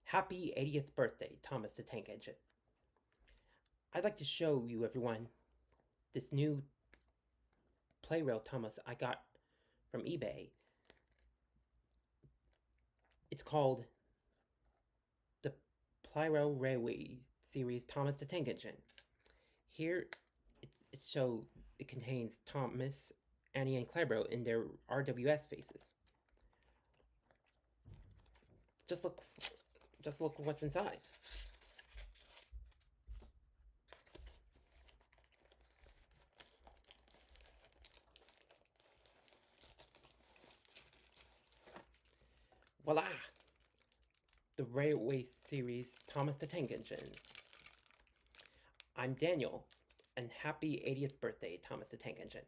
Happy 80th birthday, Thomas the Tank Engine. I'd like to show you, everyone, this new Plarail Thomas I got from eBay. It's called the Plarail Railway Series Thomas the Tank Engine. Here, it contains Thomas, Annie, and Clebro in their RWS faces. Just look what's inside. Voila! The Railway Series Thomas the Tank Engine. I'm Daniel, and happy 80th birthday, Thomas the Tank Engine.